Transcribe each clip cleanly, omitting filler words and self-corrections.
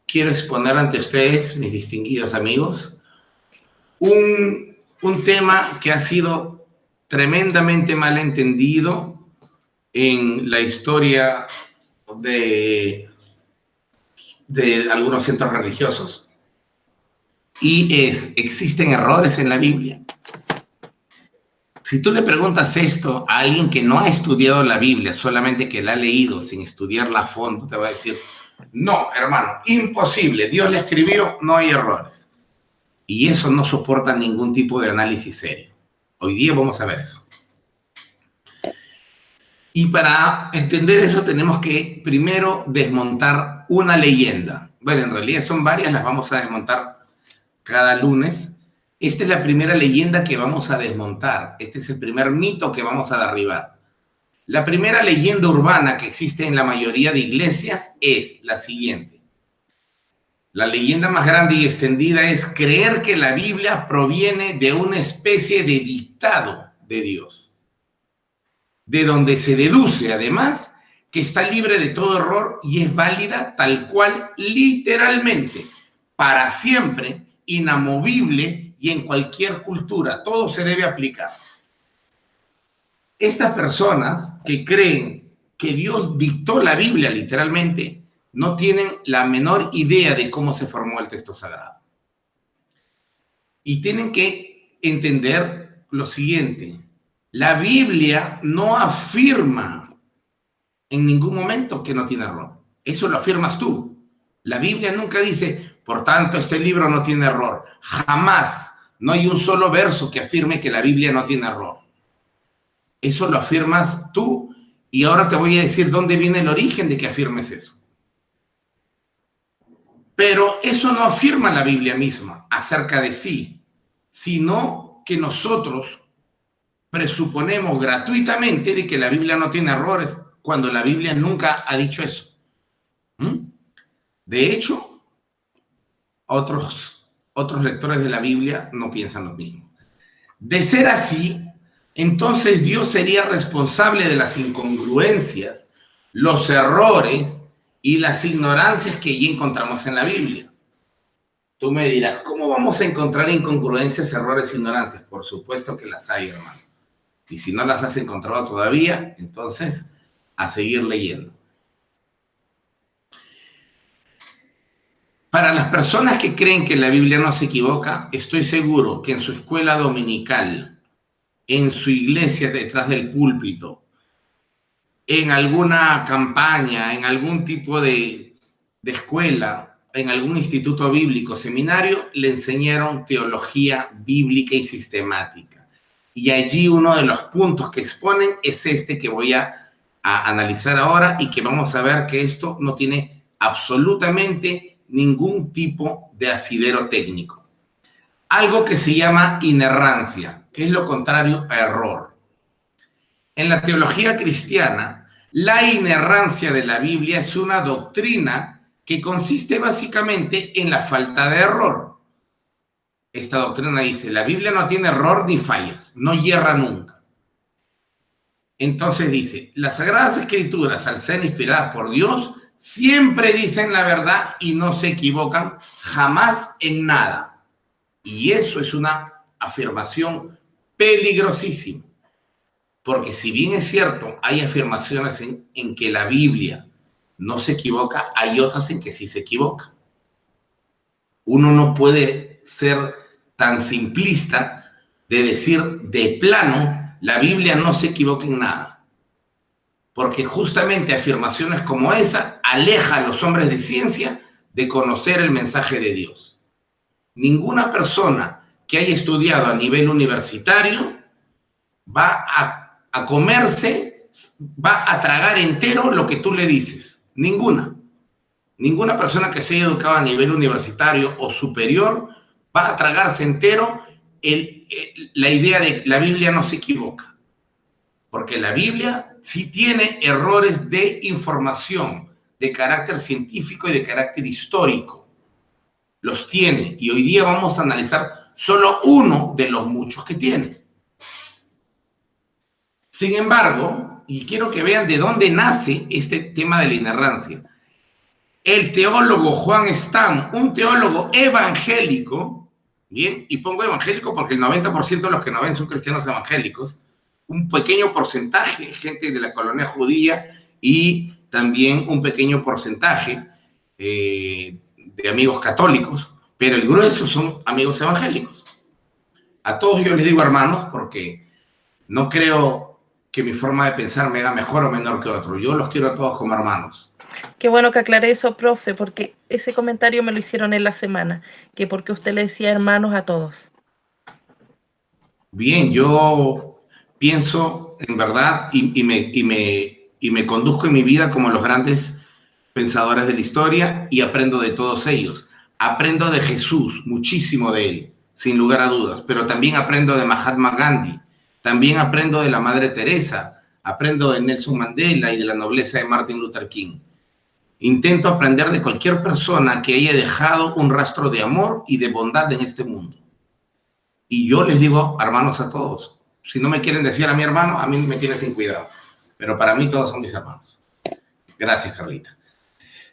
quiero exponer ante ustedes, mis distinguidos amigos, un tema que ha sido tremendamente mal entendido en la historia de algunos centros religiosos, y existen errores en la Biblia. Si tú le preguntas esto a alguien que no ha estudiado la Biblia, solamente que la ha leído sin estudiarla a fondo, te va a decir, no, hermano, imposible, Dios le escribió, no hay errores. Y eso no soporta ningún tipo de análisis serio. Hoy día vamos a ver eso. Y para entender eso tenemos que primero desmontar una leyenda. Bueno, en realidad son varias, las vamos a desmontar cada lunes. Esta es la primera leyenda que vamos a desmontar. Este es el primer mito que vamos a derribar. La primera leyenda urbana que existe en la mayoría de iglesias es la siguiente. La leyenda más grande y extendida es creer que la Biblia proviene de una especie de dictado de Dios, de donde se deduce además que está libre de todo error y es válida tal cual, literalmente, para siempre, inamovible y en cualquier cultura. Todo se debe aplicar. Estas personas que creen que Dios dictó la Biblia literalmente no tienen la menor idea de cómo se formó el texto sagrado. Y tienen que entender lo siguiente. La Biblia no afirma en ningún momento que no tiene error. Eso lo afirmas tú. La Biblia nunca dice, por tanto, este libro no tiene error. Jamás. No hay un solo verso que afirme que la Biblia no tiene error. Eso lo afirmas tú y ahora te voy a decir dónde viene el origen de que afirmes eso. Pero eso no afirma la Biblia misma acerca de sí, sino que nosotros presuponemos gratuitamente de que la Biblia no tiene errores cuando la Biblia nunca ha dicho eso. De hecho, otros lectores de la Biblia no piensan lo mismo. De ser así, entonces Dios sería responsable de las incongruencias, los errores y las ignorancias que allí encontramos en la Biblia. Tú me dirás, ¿cómo vamos a encontrar incongruencias, errores e ignorancias? Por supuesto que las hay, hermano. Y si no las has encontrado todavía, entonces a seguir leyendo. Para las personas que creen que la Biblia no se equivoca, estoy seguro que en su escuela dominical, en su iglesia detrás del púlpito, en alguna campaña, en algún tipo de escuela, en algún instituto bíblico, seminario, le enseñaron teología bíblica y sistemática. Y allí uno de los puntos que exponen es este que voy a analizar ahora y que vamos a ver que esto no tiene absolutamente ningún tipo de asidero técnico. Algo que se llama inerrancia, que es lo contrario a error. En la teología cristiana, la inerrancia de la Biblia es una doctrina que consiste básicamente en la falta de error. Esta doctrina dice, la Biblia no tiene error ni fallas, no yerra nunca. Entonces dice, las Sagradas Escrituras, al ser inspiradas por Dios, siempre dicen la verdad y no se equivocan jamás en nada. Y eso es una afirmación peligrosísima. Porque si bien es cierto, hay afirmaciones en que la Biblia no se equivoca, hay otras en que sí se equivoca. Uno no puede ser tan simplista de decir de plano, la Biblia no se equivoca en nada. Porque justamente afirmaciones como esa alejan a los hombres de ciencia de conocer el mensaje de Dios. Ninguna persona que haya estudiado a nivel universitario va a comerse, va a tragar entero lo que tú le dices. Ninguna persona que se haya educado a nivel universitario o superior va a tragarse entero la idea de que la Biblia no se equivoca. Porque la Biblia sí tiene errores de información, de carácter científico y de carácter histórico. Los tiene. Y hoy día vamos a analizar solo uno de los muchos que tiene. Sin embargo, y quiero que vean de dónde nace este tema de la inerrancia. el teólogo Juan Stam, un teólogo evangélico, bien, y pongo evangélico porque el 90% de los que nos ven son cristianos evangélicos, un pequeño porcentaje, gente de la colonia judía y también un pequeño porcentaje de amigos católicos, pero el grueso son amigos evangélicos. A todos yo les digo hermanos porque no creo que mi forma de pensar me haga mejor o menor que otro. Yo los quiero a todos como hermanos. Qué bueno que aclaré eso, profe, porque ese comentario me lo hicieron en la semana, que porque usted le decía hermanos a todos. Bien, yo pienso en verdad y me conduzco en mi vida como los grandes pensadores de la historia y aprendo de todos ellos. Aprendo de Jesús, muchísimo de él, sin lugar a dudas, pero también aprendo de Mahatma Gandhi, también aprendo de la Madre Teresa, aprendo de Nelson Mandela y de la nobleza de Martin Luther King. Intento aprender de cualquier persona que haya dejado un rastro de amor y de bondad en este mundo. Y yo les digo, hermanos a todos, si no me quieren decir a mi hermano, a mí me tiene sin cuidado, pero para mí todos son mis hermanos. Gracias, Carlita.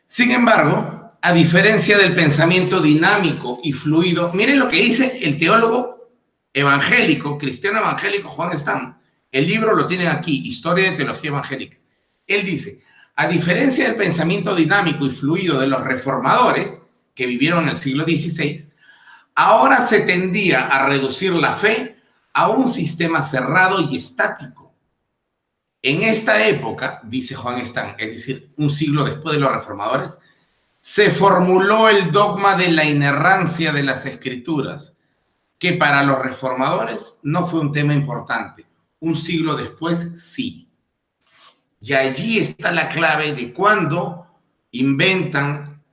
Sin embargo, a diferencia del pensamiento dinámico y fluido, miren lo que dice el teólogo evangélico, cristiano evangélico Juan Stam. El libro lo tienen aquí, Historia de Teología Evangélica. Él dice, a diferencia del pensamiento dinámico y fluido de los reformadores que vivieron en el siglo XVI, ahora se tendía a reducir la fe a un sistema cerrado y estático. En esta época, dice Juan Stam, es decir, un siglo después de los reformadores, se formuló el dogma de la inerrancia de las escrituras, que para los reformadores no fue un tema importante. Un siglo después, sí. Y allí está la clave de cuando inventan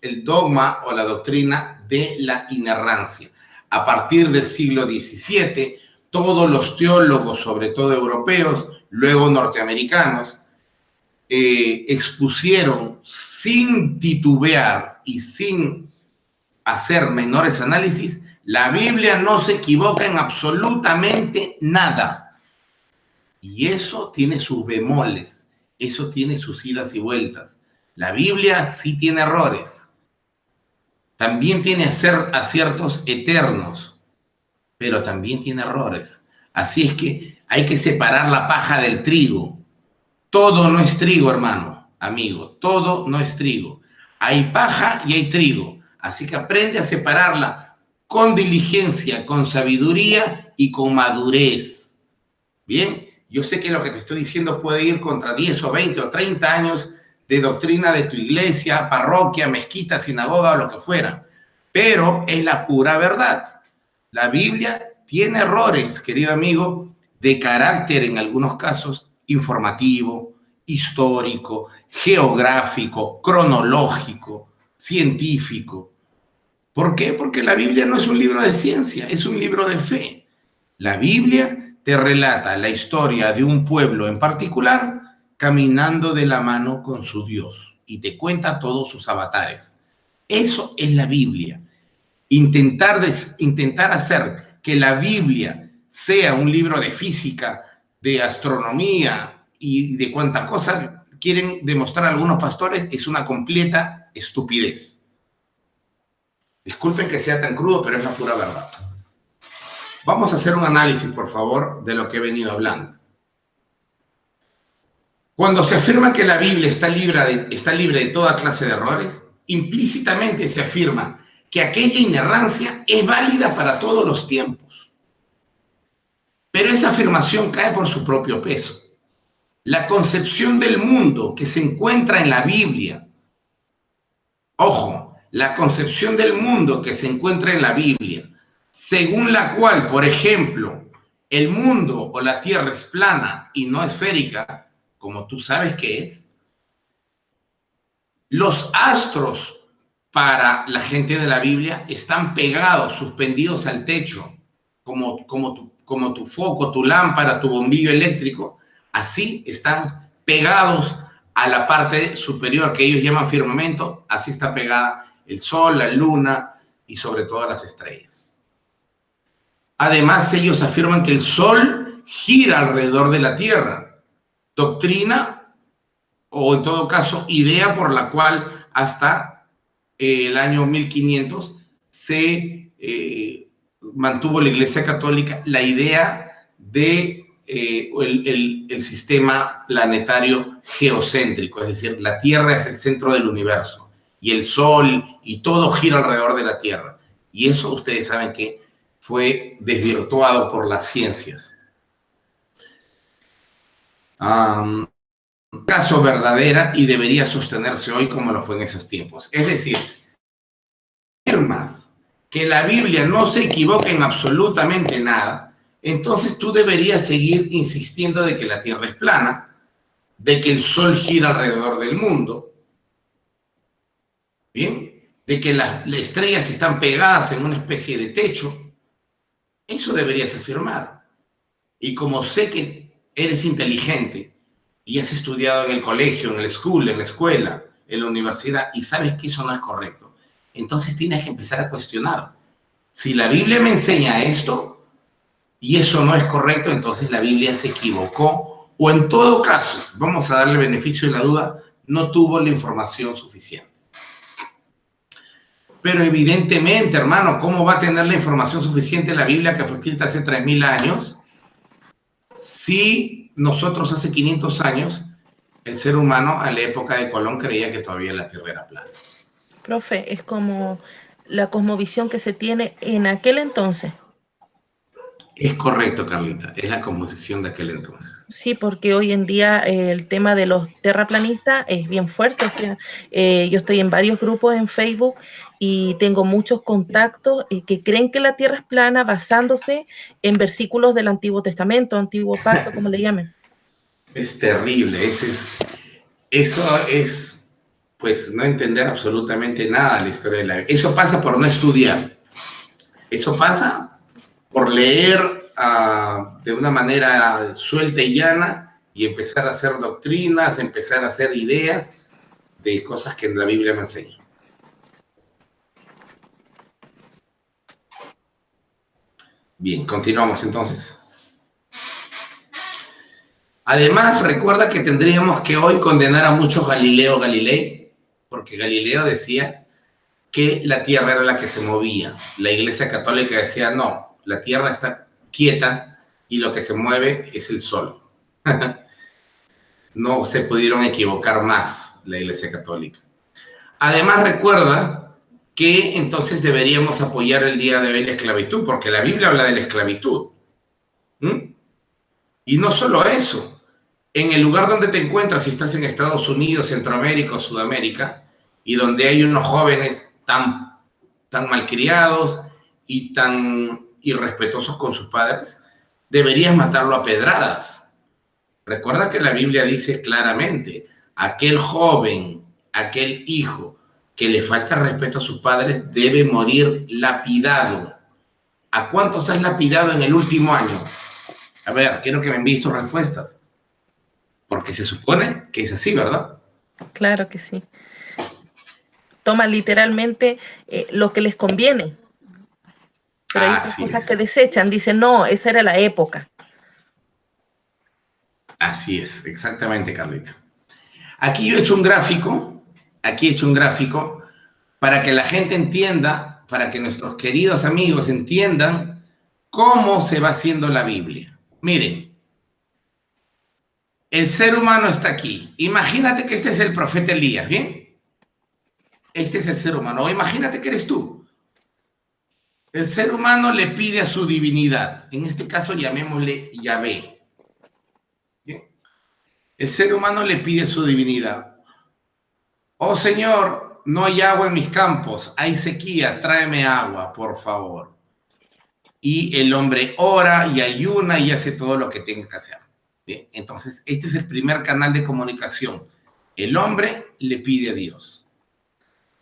el dogma o la doctrina de la inerrancia. A partir del siglo XVII, todos los teólogos, sobre todo europeos, luego norteamericanos, expusieron sin titubear y sin hacer menores análisis, la Biblia no se equivoca en absolutamente nada. Y eso tiene sus bemoles, eso tiene sus idas y vueltas. La Biblia sí tiene errores, también tiene aciertos eternos, pero también tiene errores. Así es que hay que separar la paja del trigo. Todo no es trigo, hermano, amigo, todo no es trigo. Hay paja y hay trigo, así que aprende a separarla con diligencia, con sabiduría y con madurez. Bien, yo sé que lo que te estoy diciendo puede ir contra 10 o 20 o 30 años de doctrina de tu iglesia, parroquia, mezquita, sinagoga o lo que fuera, pero es la pura verdad. La Biblia tiene errores, querido amigo, de carácter en algunos casos informativo, histórico, geográfico, cronológico, científico. ¿Por qué? Porque la Biblia no es un libro de ciencia, es un libro de fe. La Biblia te relata la historia de un pueblo en particular caminando de la mano con su Dios y te cuenta todos sus avatares. Eso es la Biblia. Intentar hacer que la Biblia sea un libro de física, de astronomía y de cuánta cosa quieren demostrar algunos pastores es una completa estupidez. Disculpen que sea tan crudo, pero es la pura verdad. Vamos a hacer un análisis, por favor, de lo que he venido hablando. Cuando se afirma que la Biblia está libre de toda clase de errores, implícitamente se afirma que aquella inerrancia es válida para todos los tiempos. Pero esa afirmación cae por su propio peso. La concepción del mundo que se encuentra en la Biblia, ojo, la concepción del mundo que se encuentra en la Biblia, según la cual, por ejemplo, el mundo o la tierra es plana y no esférica, como tú sabes que es, los astros para la gente de la Biblia están pegados, suspendidos al techo, como tu foco, tu lámpara, tu bombillo eléctrico, así están pegados a la parte superior que ellos llaman firmamento, así está pegada el sol, la luna y sobre todo las estrellas. Además, ellos afirman que el sol gira alrededor de la Tierra, doctrina o en todo caso idea por la cual hasta el año 1500 se mantuvo la Iglesia Católica la idea de el sistema planetario geocéntrico, es decir, la Tierra es el centro del universo y el Sol y todo gira alrededor de la Tierra. Y eso ustedes saben que fue desvirtuado por las ciencias. Caso verdadera y debería sostenerse hoy como lo fue en esos tiempos. Es decir, afirmas que la Biblia no se equivoca en absolutamente nada, entonces tú deberías seguir insistiendo de que la Tierra es plana, de que el Sol gira alrededor del mundo, ¿bien? De que las estrellas están pegadas en una especie de techo. Eso deberías afirmar. Y como sé que eres inteligente y has estudiado en el colegio, en el school, en la escuela, en la universidad, y sabes que eso no es correcto, entonces tienes que empezar a cuestionar. Si la Biblia me enseña esto y eso no es correcto, entonces la Biblia se equivocó, o en todo caso, vamos a darle el beneficio de la duda, no tuvo la información suficiente. Pero evidentemente, hermano, ¿cómo va a tener la información suficiente la Biblia que fue escrita hace 3000 años? Si nosotros hace 500 años, el ser humano a la época de Colón creía que todavía la Tierra era plana. Profe, es como la cosmovisión que se tiene en aquel entonces. Es correcto, Carlita, es la cosmovisión de aquel entonces. Sí, porque hoy en día el tema de los terraplanistas es bien fuerte. O sea, yo estoy en varios grupos en Facebook y tengo muchos contactos que creen que la Tierra es plana basándose en versículos del Antiguo Testamento, Antiguo Pacto, como le llamen. Es terrible, eso es, pues, no entender absolutamente nada de la historia de la Biblia. Eso pasa por no estudiar. Eso pasa por leer de una manera suelta y llana y empezar a hacer doctrinas, empezar a hacer ideas de cosas que la Biblia me enseña. Bien, continuamos entonces. Además, recuerda que tendríamos que hoy condenar a muchos Galileo Galilei, porque Galileo decía que la Tierra era la que se movía. La Iglesia Católica decía, no, la Tierra está quieta y lo que se mueve es el Sol. No se pudieron equivocar más la Iglesia Católica. Además, recuerda que entonces deberíamos apoyar el día de hoy la esclavitud, porque la Biblia habla de la esclavitud. Y no solo eso. En el lugar donde te encuentras, si estás en Estados Unidos, Centroamérica o Sudamérica, y donde hay unos jóvenes tan malcriados y tan irrespetuosos con sus padres, deberías matarlo a pedradas. Recuerda que la Biblia dice claramente, aquel joven, aquel hijo que le falta respeto a sus padres debe morir lapidado. ¿A cuántos has lapidado en el último año? A ver, quiero que me envíes tus respuestas. Porque se supone que es así, ¿verdad? Claro que sí. Toman literalmente lo que les conviene. Pero hay otras cosas que desechan. Dicen, no, esa era la época. Así es, exactamente, Carlita. Aquí yo he hecho un gráfico, para que la gente entienda, para que nuestros queridos amigos entiendan cómo se va haciendo la Biblia. Miren, el ser humano está aquí. Imagínate que este es el profeta Elías, ¿bien? Este es el ser humano. O imagínate que eres tú. El ser humano le pide a su divinidad. En este caso llamémosle Yahvé. ¿Bien? El ser humano le pide a su divinidad. Oh Señor, no hay agua en mis campos. Hay sequía. Tráeme agua, por favor. Y el hombre ora y ayuna y hace todo lo que tenga que hacer. Bien, entonces, este es el primer canal de comunicación. El hombre le pide a Dios.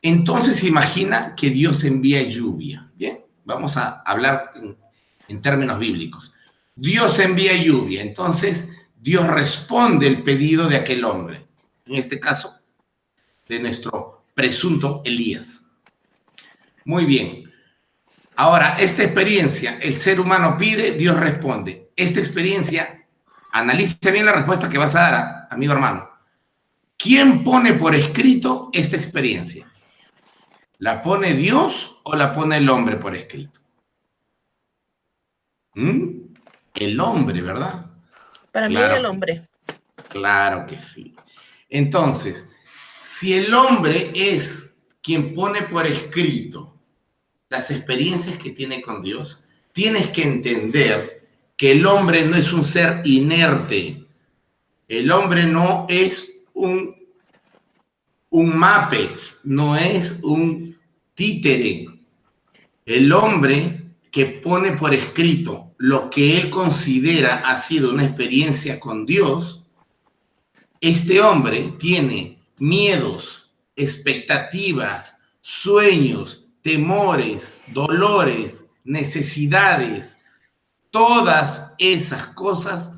Entonces, imagina que Dios envía lluvia. Bien, vamos a hablar en términos bíblicos. Dios envía lluvia. Entonces, Dios responde el pedido de aquel hombre. En este caso, de nuestro presunto Elías. Muy bien. Ahora, esta experiencia, el ser humano pide, Dios responde. Esta experiencia... Analice bien la respuesta que vas a dar, amigo hermano. ¿Quién pone por escrito esta experiencia? ¿La pone Dios o la pone el hombre por escrito? ¿Mm? El hombre, ¿verdad? Para mí Claro el que sí. hombre. Claro que sí. Entonces, si el hombre es quien pone por escrito las experiencias que tiene con Dios, tienes que entender que el hombre no es un ser inerte. El hombre no es un Muppet, no es un títere. El hombre que pone por escrito lo que él considera ha sido una experiencia con Dios, este hombre tiene miedos, expectativas, sueños, temores, dolores, necesidades. Todas esas cosas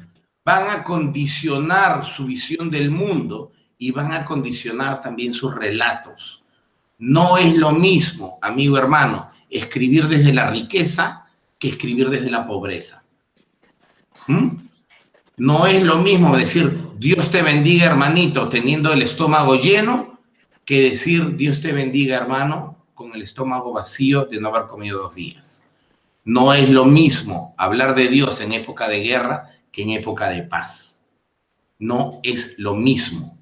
van a condicionar su visión del mundo y van a condicionar también sus relatos. No es lo mismo, amigo hermano, escribir desde la riqueza que escribir desde la pobreza. ¿Mm? No es lo mismo decir Dios te bendiga, hermanito, teniendo el estómago lleno, que decir Dios te bendiga, hermano, con el estómago vacío de no haber comido 2 días. No es lo mismo hablar de Dios en época de guerra que en época de paz. No es lo mismo.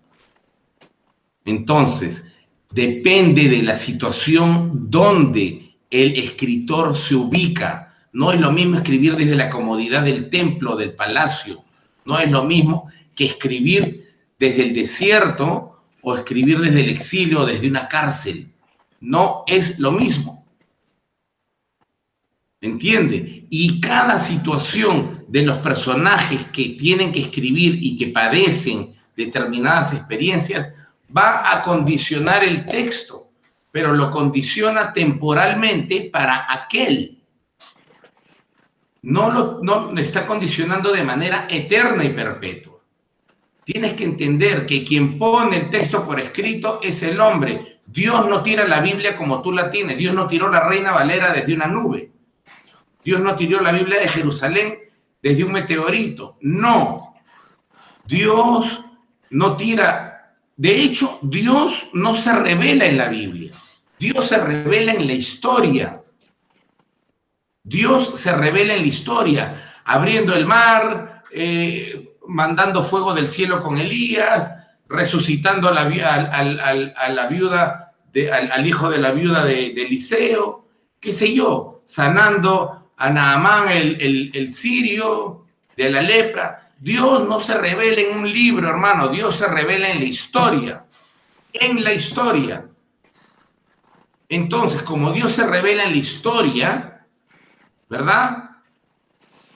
Entonces, depende de la situación donde el escritor se ubica. No es lo mismo escribir desde la comodidad del templo, del palacio. No es lo mismo que escribir desde el desierto o escribir desde el exilio o desde una cárcel. No es lo mismo. ¿Entiende? Y cada situación de los personajes que tienen que escribir y que padecen determinadas experiencias va a condicionar el texto, pero lo condiciona temporalmente para aquel. No lo está condicionando de manera eterna y perpetua. Tienes que entender que quien pone el texto por escrito es el hombre. Dios no tira la Biblia como tú la tienes. Dios no tiró la Reina Valera desde una nube. Dios no tiró la Biblia de Jerusalén desde un meteorito. No. Dios no tira. De hecho, Dios no se revela en la Biblia. Dios se revela en la historia. Dios se revela en la historia, abriendo el mar, mandando fuego del cielo con Elías, resucitando a la viuda, al hijo de la viuda de Eliseo, qué sé yo, sanando a Naamán el sirio de la lepra. Dios no se revela en un libro, hermano, Dios se revela en la historia, en la historia. Entonces, como Dios se revela en la historia, ¿verdad?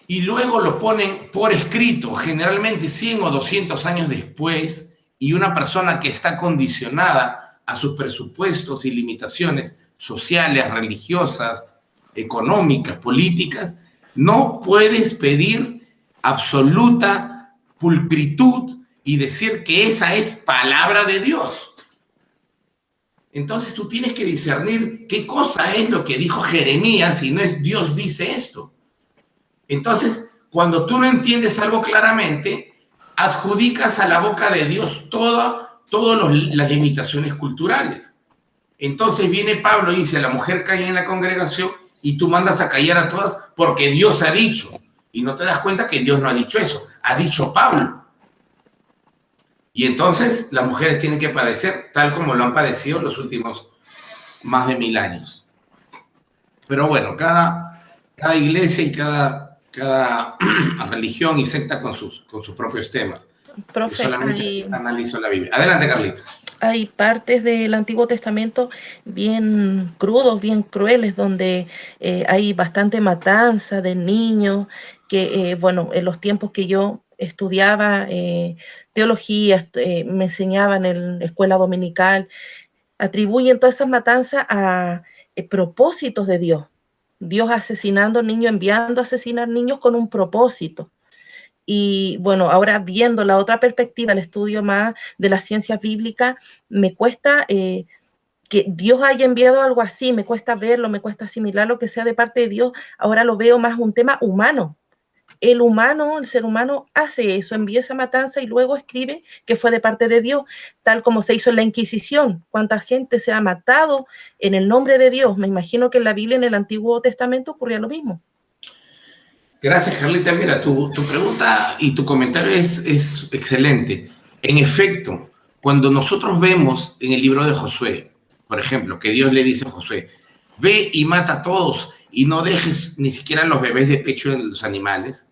Y luego lo ponen por escrito, generalmente 100 o 200 años después, y una persona que está condicionada a sus presupuestos y limitaciones sociales, religiosas, económicas, políticas, no puedes pedir absoluta pulcritud y decir que esa es palabra de Dios. Entonces tú tienes que discernir qué cosa es lo que dijo Jeremías y no es Dios dice esto. Entonces, cuando tú no entiendes algo claramente, adjudicas a la boca de Dios todas las limitaciones culturales. Entonces viene Pablo y dice, la mujer cae en la congregación y tú mandas a callar a todas porque Dios ha dicho. Y no te das cuenta que Dios no ha dicho eso, ha dicho Pablo. Y entonces las mujeres tienen que padecer tal como lo han padecido los últimos más de 1000 años. Pero bueno, cada iglesia y cada religión y secta con sus propios temas. Yo Profe, solamente analizo la Biblia. Adelante, Carlita. Hay partes del Antiguo Testamento bien crudos, bien crueles, donde hay bastante matanza de niños, que, bueno, en los tiempos que yo estudiaba teología, me enseñaban en escuela dominical, atribuyen todas esas matanzas a propósitos de Dios. Dios asesinando niños, enviando a asesinar niños con un propósito. Y bueno, ahora viendo la otra perspectiva, el estudio más de la ciencia bíblica, me cuesta que Dios haya enviado algo así, me cuesta verlo, me cuesta asimilar lo que sea de parte de Dios. Ahora lo veo más un tema humano, el ser humano hace eso, envía esa matanza y luego escribe que fue de parte de Dios, tal como se hizo en la Inquisición. ¿Cuánta gente se ha matado en el nombre de Dios? Me imagino que en la Biblia, en el Antiguo Testamento, ocurría lo mismo. Gracias, Carlita. Mira, tu pregunta y tu comentario es excelente. En efecto, cuando nosotros vemos en el libro de Josué, por ejemplo, que Dios le dice a Josué, ve y mata a todos y no dejes ni siquiera los bebés de pecho de los animales,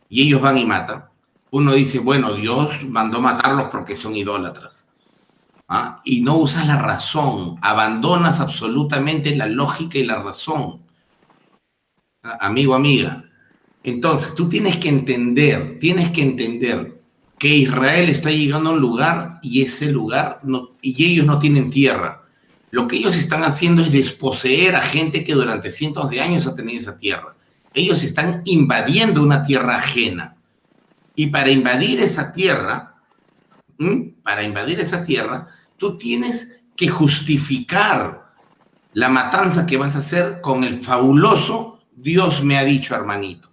y ellos van y matan, uno dice, bueno, Dios mandó matarlos porque son idólatras. ¿Ah? Y no usas la razón, abandonas absolutamente la lógica y la razón. Amigo, amiga. Entonces, tú tienes que entender que Israel está llegando a un lugar y ese lugar, no, y ellos no tienen tierra. Lo que ellos están haciendo es desposeer a gente que durante cientos de años ha tenido esa tierra. Ellos están invadiendo una tierra ajena. Y para invadir esa tierra, tú tienes que justificar la matanza que vas a hacer con el fabuloso Dios me ha dicho, hermanito.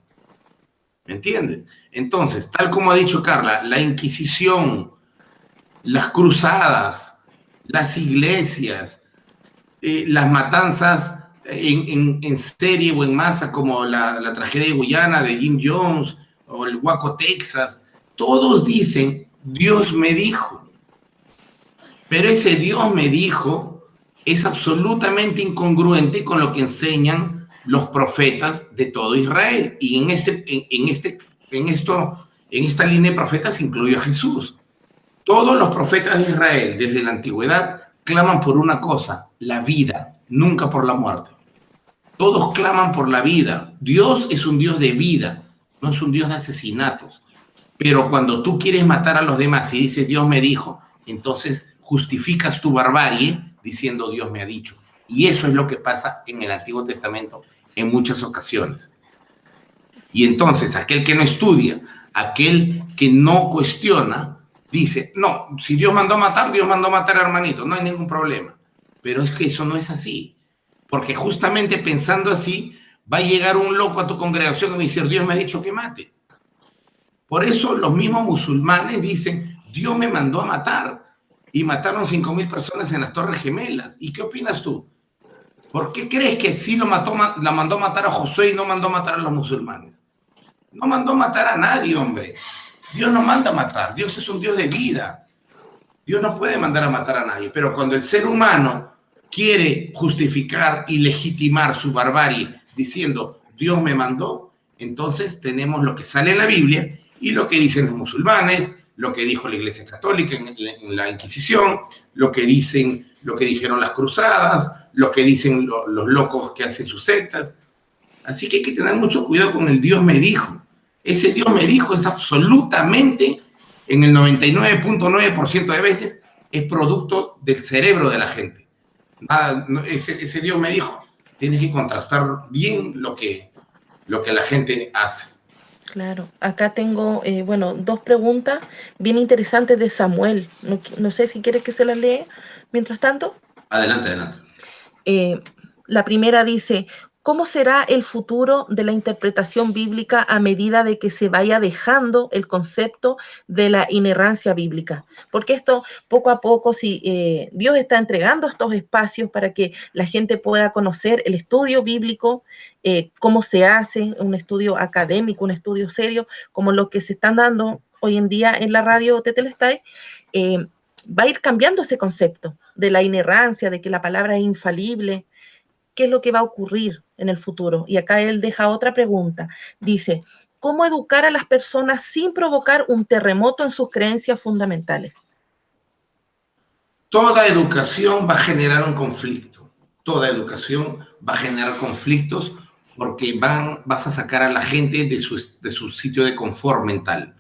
¿Me entiendes? Entonces, tal como ha dicho Carla, la Inquisición, las cruzadas, las iglesias, las matanzas en serie o en masa, como la tragedia de Guyana de Jim Jones o el Waco, Texas, todos dicen, Dios me dijo. Pero ese Dios me dijo es absolutamente incongruente con lo que enseñan los profetas de todo Israel. Y en esta línea de profetas incluye a Jesús. Todos los profetas de Israel, desde la antigüedad, claman por una cosa, la vida, nunca por la muerte. Todos claman por la vida. Dios es un Dios de vida, no es un Dios de asesinatos. Pero cuando tú quieres matar a los demás y dices Dios me dijo, entonces justificas tu barbarie diciendo Dios me ha dicho. Y eso es lo que pasa en el Antiguo Testamento en muchas ocasiones. Y entonces aquel que no estudia, aquel que no cuestiona, dice, no, si Dios mandó matar, Dios mandó matar, hermanito, no hay ningún problema. Pero es que eso no es así. Porque justamente pensando así, va a llegar un loco a tu congregación y va a decir, Dios me ha dicho que mate. Por eso los mismos musulmanes dicen, Dios me mandó a matar. Y mataron 5,000 personas en las Torres Gemelas. ¿Y qué opinas tú? ¿Por qué crees que sí la mandó a matar a Josué y no mandó a matar a los musulmanes? No mandó a matar a nadie, hombre. Dios no manda a matar. Dios es un Dios de vida. Dios no puede mandar a matar a nadie. Pero cuando el ser humano quiere justificar y legitimar su barbarie diciendo Dios me mandó, entonces tenemos lo que sale en la Biblia y lo que dicen los musulmanes, lo que dijo la Iglesia Católica en la Inquisición, lo que dijeron las cruzadas, lo que dicen los locos que hacen sus sectas. Así que hay que tener mucho cuidado con el Dios me dijo. Ese Dios me dijo es absolutamente, en el 99.9% de veces, es producto del cerebro de la gente. Nada, ese Dios me dijo, tienes que contrastar bien lo que la gente hace. Claro, acá tengo, dos preguntas bien interesantes de Samuel. No sé si quieres que se las lea mientras tanto. Adelante, adelante. La primera dice, ¿cómo será el futuro de la interpretación bíblica a medida de que se vaya dejando el concepto de la inerrancia bíblica? Porque esto poco a poco, si Dios está entregando estos espacios para que la gente pueda conocer el estudio bíblico, cómo se hace un estudio académico, un estudio serio, como lo que se están dando hoy en día en la radio Tetelestai, va a ir cambiando ese concepto de la inerrancia, de que la palabra es infalible. ¿Qué es lo que va a ocurrir en el futuro? Y acá él deja otra pregunta. Dice, ¿cómo educar a las personas sin provocar un terremoto en sus creencias fundamentales? Toda educación va a generar un conflicto. Toda educación va a generar conflictos porque vas a sacar a la gente de su sitio de confort mental.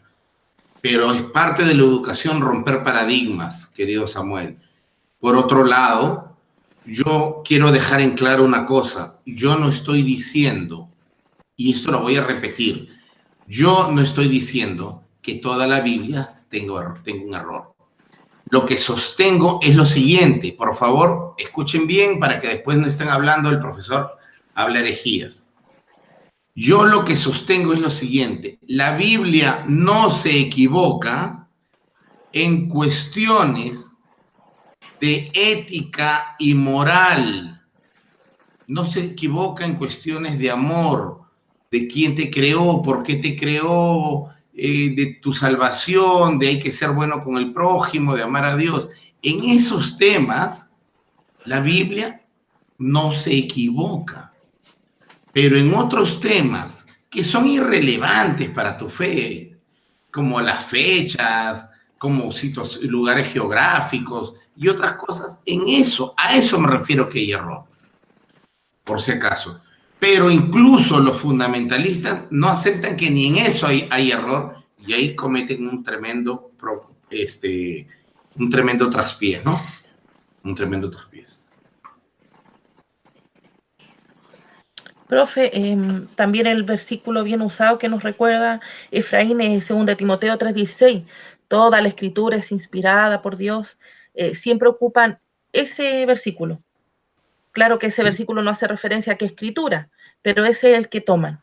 Pero es parte de la educación romper paradigmas, querido Samuel. Por otro lado, yo quiero dejar en claro una cosa. Yo no estoy diciendo, y esto lo voy a repetir, yo no estoy diciendo que toda la Biblia tenga un error. Lo que sostengo es lo siguiente. Por favor, escuchen bien para que después no estén hablando, el profesor habla herejías. Yo lo que sostengo es lo siguiente: la Biblia no se equivoca en cuestiones de ética y moral. No se equivoca en cuestiones de amor, de quién te creó, por qué te creó, de tu salvación, de hay que ser bueno con el prójimo, de amar a Dios. En esos temas, la Biblia no se equivoca. Pero en otros temas que son irrelevantes para tu fe, como las fechas, como lugares geográficos y otras cosas, a eso me refiero que hay error, por si acaso. Pero incluso los fundamentalistas no aceptan que ni en eso hay error, y ahí cometen un tremendo traspiés, ¿no? Un tremendo traspiés. Profe, también el versículo bien usado que nos recuerda Efraín es 2 Timoteo 3:16. Toda la escritura es inspirada por Dios. Siempre ocupan ese versículo. Claro que ese versículo no hace referencia a qué escritura, pero ese es el que toman.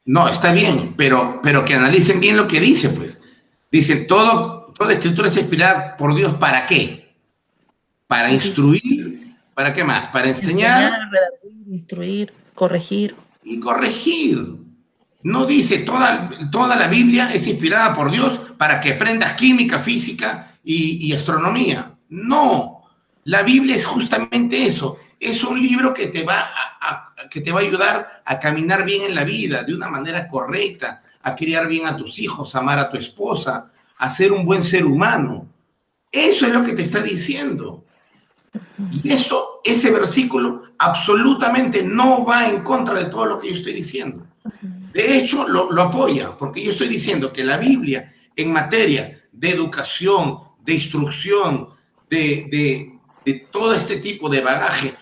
No, está bien, pero que analicen bien lo que dice, pues. Dice, toda escritura es inspirada por Dios, ¿para qué? Para instruir, ¿para qué más? Para enseñar, redarguir, instruir, corregir. Y corregir. No dice toda la Biblia es inspirada por Dios para que aprendas química, física y astronomía. No, la Biblia es justamente eso. Es un libro que te va a ayudar a caminar bien en la vida, de una manera correcta, a criar bien a tus hijos, a amar a tu esposa, a ser un buen ser humano. Eso es lo que te está diciendo. Y ese versículo absolutamente no va en contra de todo lo que yo estoy diciendo. De hecho, lo apoya, porque yo estoy diciendo que la Biblia en materia de educación, de instrucción, de todo este tipo de bagaje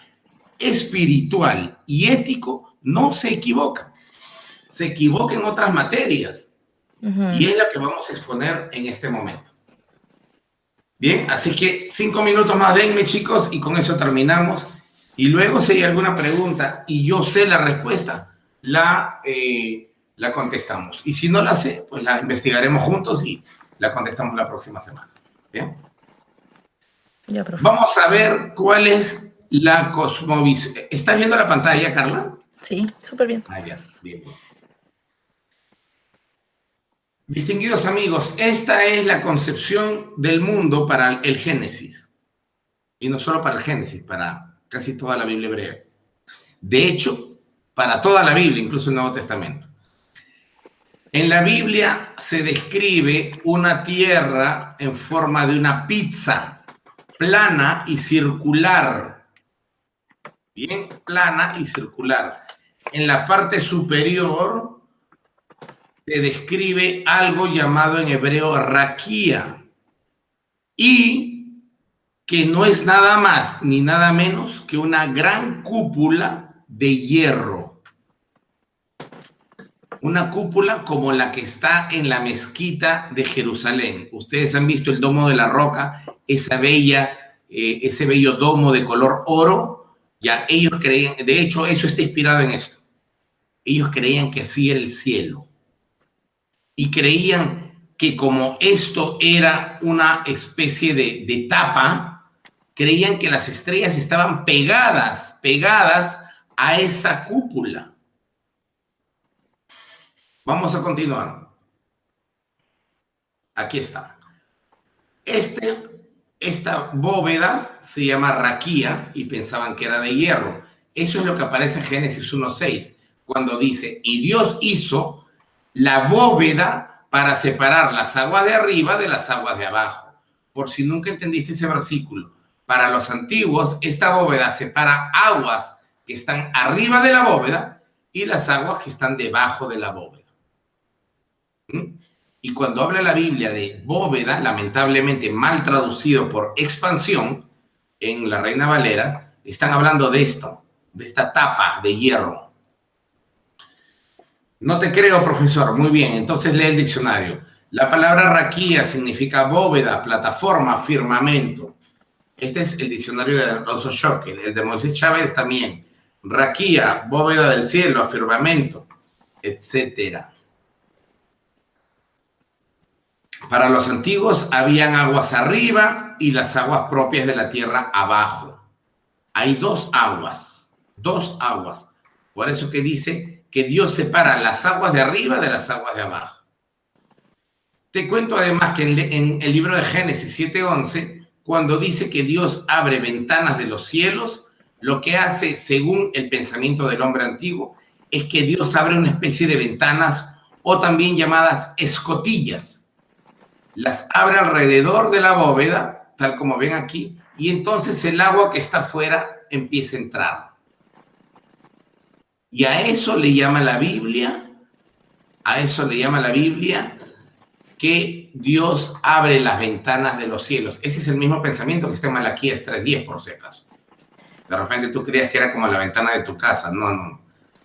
espiritual y ético, no se equivoca. Se equivoca en otras materias. Y es la que vamos a exponer en este momento. Bien, así que 5 minutos más denme, chicos, y con eso terminamos. Y luego, si hay alguna pregunta y yo sé la respuesta, la contestamos. Y si no la sé, pues la investigaremos juntos y la contestamos la próxima semana. Bien. Ya, profe. Vamos a ver cuál es la cosmovisión. ¿Estás viendo la pantalla, Carla? Sí, súper bien. Ah, ya, bien. Distinguidos amigos, esta es la concepción del mundo para el Génesis. Y no solo para el Génesis, para casi toda la Biblia hebrea. De hecho, para toda la Biblia, incluso el Nuevo Testamento. En la Biblia se describe una tierra en forma de una pizza, plana y circular. Bien, plana y circular. En la parte superior se describe algo llamado en hebreo raquía, y que no es nada más ni nada menos que una gran cúpula de hierro. Una cúpula como la que está en la mezquita de Jerusalén. Ustedes han visto el Domo de la Roca, ese bello domo de color oro. Ya ellos creían, de hecho eso está inspirado en esto. Ellos creían que así era el cielo. Y creían que como esto era una especie de tapa, creían que las estrellas estaban pegadas a esa cúpula. Vamos a continuar. Aquí está. Esta bóveda se llama raquía y pensaban que era de hierro. Eso es lo que aparece en Génesis 1:6, cuando dice, y Dios hizo la bóveda para separar las aguas de arriba de las aguas de abajo. Por si nunca entendiste ese versículo, para los antiguos, esta bóveda separa aguas que están arriba de la bóveda y las aguas que están debajo de la bóveda. Y cuando habla la Biblia de bóveda, lamentablemente mal traducido por expansión, en la Reina Valera, están hablando de esto, de esta tapa de hierro. No te creo, profesor. Muy bien, entonces lee el diccionario. La palabra raquía significa bóveda, plataforma, firmamento. Este es el diccionario de Alonso Schockel. El de Moisés Chávez también. Raquía, bóveda del cielo, firmamento. etcétera. Para los antiguos habían aguas arriba y las aguas propias de la tierra abajo. Hay dos aguas. Por eso que dice que Dios separa las aguas de arriba de las aguas de abajo. Te cuento además que en el libro de Génesis 7:11, cuando dice que Dios abre ventanas de los cielos, lo que hace, según el pensamiento del hombre antiguo, es que Dios abre una especie de ventanas, o también llamadas escotillas. Las abre alrededor de la bóveda, tal como ven aquí, y entonces el agua que está afuera empieza a entrar. Y a eso le llama la Biblia, que Dios abre las ventanas de los cielos. Ese es el mismo pensamiento que está en Malaquías 3:10, por si acaso. De repente tú creías que era como la ventana de tu casa. No.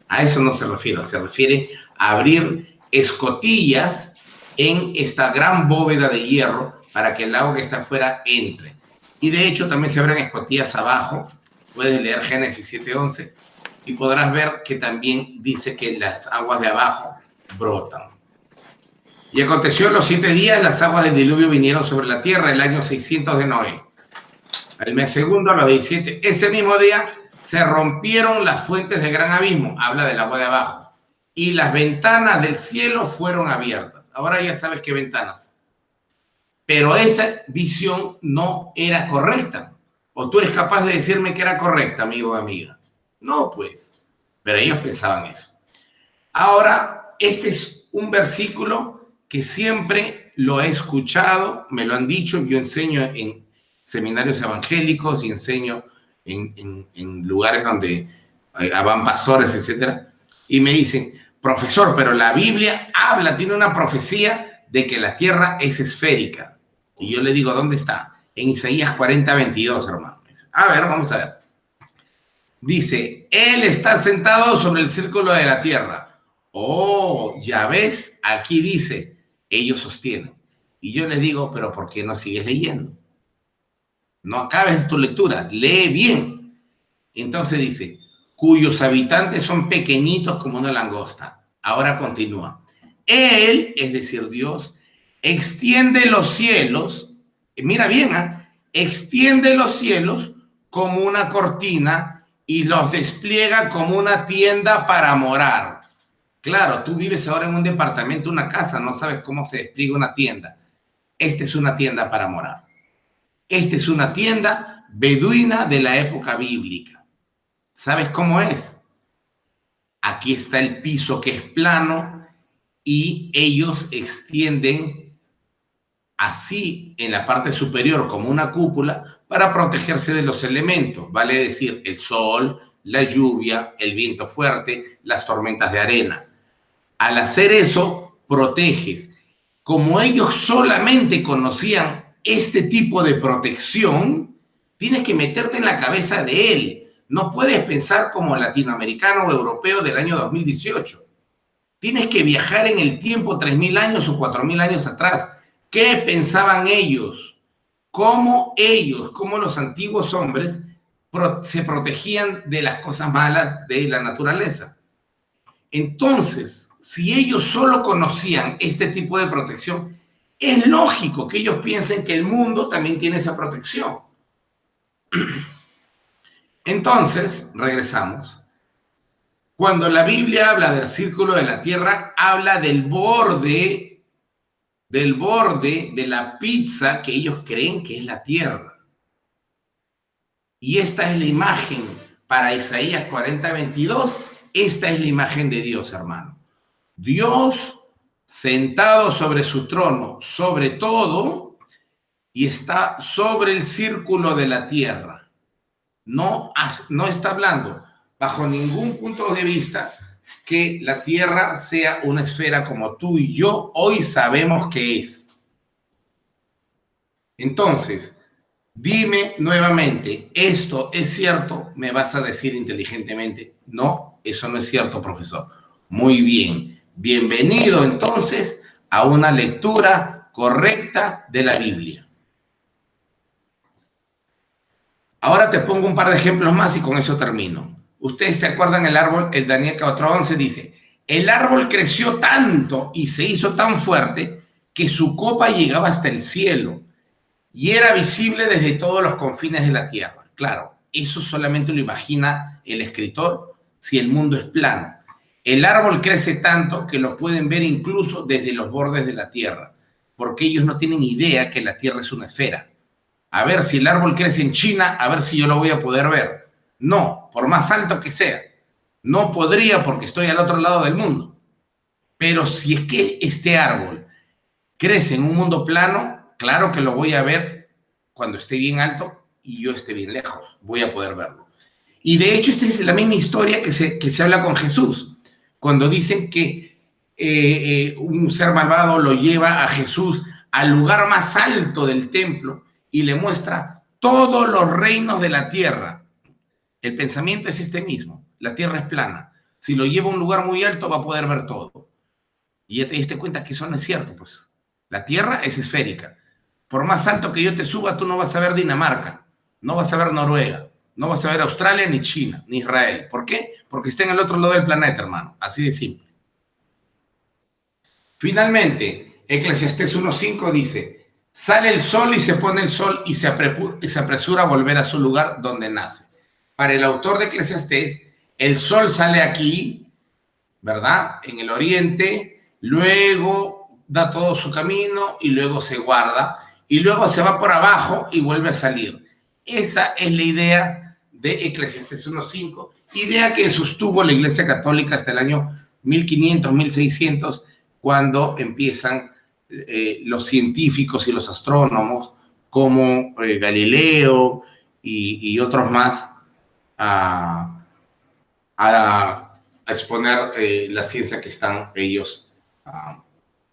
A eso no se refiere. Se refiere a abrir escotillas en esta gran bóveda de hierro para que el agua que está afuera entre. Y de hecho también se abren escotillas abajo. Puedes leer Génesis 7:11 y podrás ver que también dice que las aguas de abajo brotan. Y aconteció en los 7 días, las aguas del diluvio vinieron sobre la tierra el año 600 de Noé. El mes segundo, a los 17. Ese mismo día se rompieron las fuentes del gran abismo, habla del agua de abajo, y las ventanas del cielo fueron abiertas. Ahora ya sabes qué ventanas. Pero esa visión no era correcta. ¿O tú eres capaz de decirme que era correcta, amigo o amiga? No, pues. Pero ellos pensaban eso. Ahora, este es un versículo que siempre lo he escuchado, me lo han dicho, yo enseño en seminarios evangélicos y enseño en lugares donde van pastores, etcétera, y me dicen, profesor, pero la Biblia tiene una profecía de que la tierra es esférica. Y yo le digo, ¿dónde está? En Isaías 40:22, hermano. A ver, vamos a ver. Dice, Él está sentado sobre el círculo de la tierra. Oh, ya ves, aquí dice, ellos sostienen. Y yo les digo, pero ¿por qué no sigues leyendo? No acabes tu lectura, lee bien. Entonces dice, cuyos habitantes son pequeñitos como una langosta. Ahora continúa. Él, es decir, Dios, extiende los cielos, mira bien, extiende los cielos como una cortina y los despliega como una tienda para morar. Claro, tú vives ahora en un departamento, una casa, no sabes cómo se despliega una tienda. Esta es una tienda para morar. Esta es una tienda beduina de la época bíblica. ¿Sabes cómo es? Aquí está el piso que es plano y ellos extienden así en la parte superior como una cúpula para protegerse de los elementos, vale decir, el sol, la lluvia, el viento fuerte, las tormentas de arena. Al hacer eso, proteges. Como ellos solamente conocían este tipo de protección, tienes que meterte en la cabeza de él. No puedes pensar como latinoamericano o europeo del año 2018. Tienes que viajar en el tiempo 3.000 años o 4.000 años atrás. ¿Qué pensaban ellos? ¿Cómo los antiguos hombres se protegían de las cosas malas de la naturaleza? Entonces, si ellos solo conocían este tipo de protección, es lógico que ellos piensen que el mundo también tiene esa protección. Entonces, regresamos. Cuando la Biblia habla del círculo de la tierra, habla del borde de la pizza que ellos creen que es la tierra. Y esta es la imagen para Isaías 40:22. Esta es la imagen de Dios, hermano. Dios sentado sobre su trono, sobre todo, y está sobre el círculo de la tierra. No está hablando bajo ningún punto de vista que la tierra sea una esfera como tú y yo hoy sabemos que es. Entonces, dime nuevamente, ¿esto es cierto? Me vas a decir inteligentemente, no, eso no es cierto, profesor. Muy bien, bienvenido entonces a una lectura correcta de la Biblia. Ahora te pongo un par de ejemplos más y con eso termino. Ustedes se acuerdan el árbol, el Daniel 4:11 dice, El árbol creció tanto y se hizo tan fuerte que su copa llegaba hasta el cielo y era visible desde todos los confines de la tierra. Claro, eso solamente lo imagina el escritor si el mundo es plano. El árbol crece tanto que lo pueden ver incluso desde los bordes de la tierra, porque ellos no tienen idea que la tierra es una esfera. A ver, si el árbol crece en China, a ver si yo lo voy a poder ver. No, por más alto que sea. No podría porque estoy al otro lado del mundo. Pero si es que este árbol crece en un mundo plano, claro que lo voy a ver cuando esté bien alto y yo esté bien lejos. Voy a poder verlo. Y de hecho, esta es la misma historia que se habla con Jesús. Cuando dicen que un ser malvado lo lleva a Jesús al lugar más alto del templo y le muestra todos los reinos de la tierra. El pensamiento es este mismo. La tierra es plana. Si lo lleva a un lugar muy alto, va a poder ver todo. Y ya te diste cuenta que eso no es cierto, pues. La tierra es esférica. Por más alto que yo te suba, tú no vas a ver Dinamarca, no vas a ver Noruega, no vas a ver Australia, ni China, ni Israel. ¿Por qué? Porque está en el otro lado del planeta, hermano. Así de simple. Finalmente, Eclesiastés 1:5 dice: sale el sol y se pone el sol y se apresura a volver a su lugar donde nace. Para el autor de Eclesiastés, el sol sale aquí, ¿verdad? En el oriente, luego da todo su camino y luego se guarda y luego se va por abajo y vuelve a salir. Esa es la idea de Eclesiastés 1:5, idea que sostuvo la Iglesia Católica hasta el año 1500, 1600, cuando empiezan los científicos y los astrónomos como Galileo y otros más a exponer la ciencia que están ellos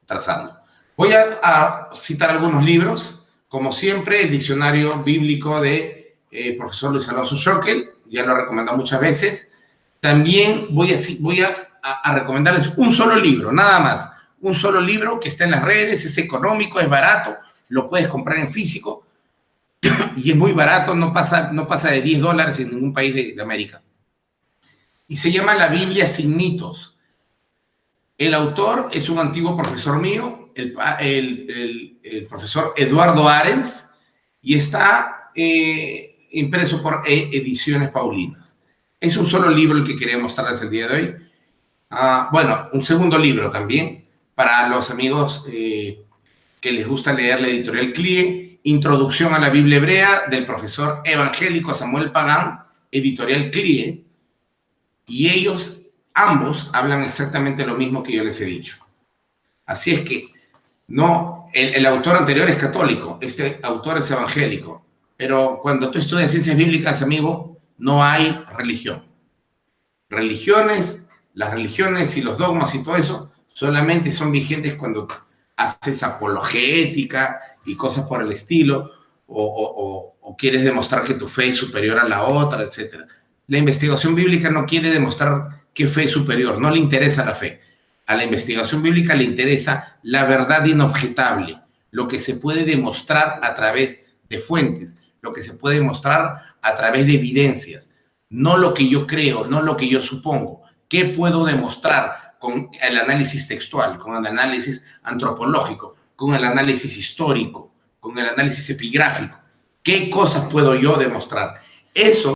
trazando. Voy a citar algunos libros, como siempre, el diccionario bíblico de profesor Luis Alonso Schockel, ya lo he recomendado muchas veces. También voy a recomendarles un solo libro, nada más, un solo libro que está en las redes, es económico, es barato, lo puedes comprar en físico y es muy barato, no pasa de $10 en ningún país de América. Y se llama La Biblia sin mitos. El autor es un antiguo profesor mío, el profesor Eduardo Arens, y está impreso por Ediciones Paulinas. Es un solo libro el que quería mostrarles el día de hoy. Bueno, un segundo libro también para los amigos que les gusta leer la editorial CLIE, Introducción a la Biblia Hebrea, del profesor evangélico Samuel Pagán, editorial CLIE, y ellos ambos hablan exactamente lo mismo que yo les he dicho. Así es que, no, el autor anterior es católico, este autor es evangélico, pero cuando tú estudias ciencias bíblicas, amigo, no hay religión. Las religiones y los dogmas y todo eso solamente son vigentes cuando haces apologética y cosas por el estilo, o quieres demostrar que tu fe es superior a la otra, etc. La investigación bíblica no quiere demostrar qué fe es superior, no le interesa la fe. A la investigación bíblica le interesa la verdad inobjetable, lo que se puede demostrar a través de fuentes, lo que se puede demostrar a través de evidencias, no lo que yo creo, no lo que yo supongo. ¿Qué puedo demostrar con el análisis textual, con el análisis antropológico, con el análisis histórico, con el análisis epigráfico? ¿Qué cosas puedo yo demostrar? Eso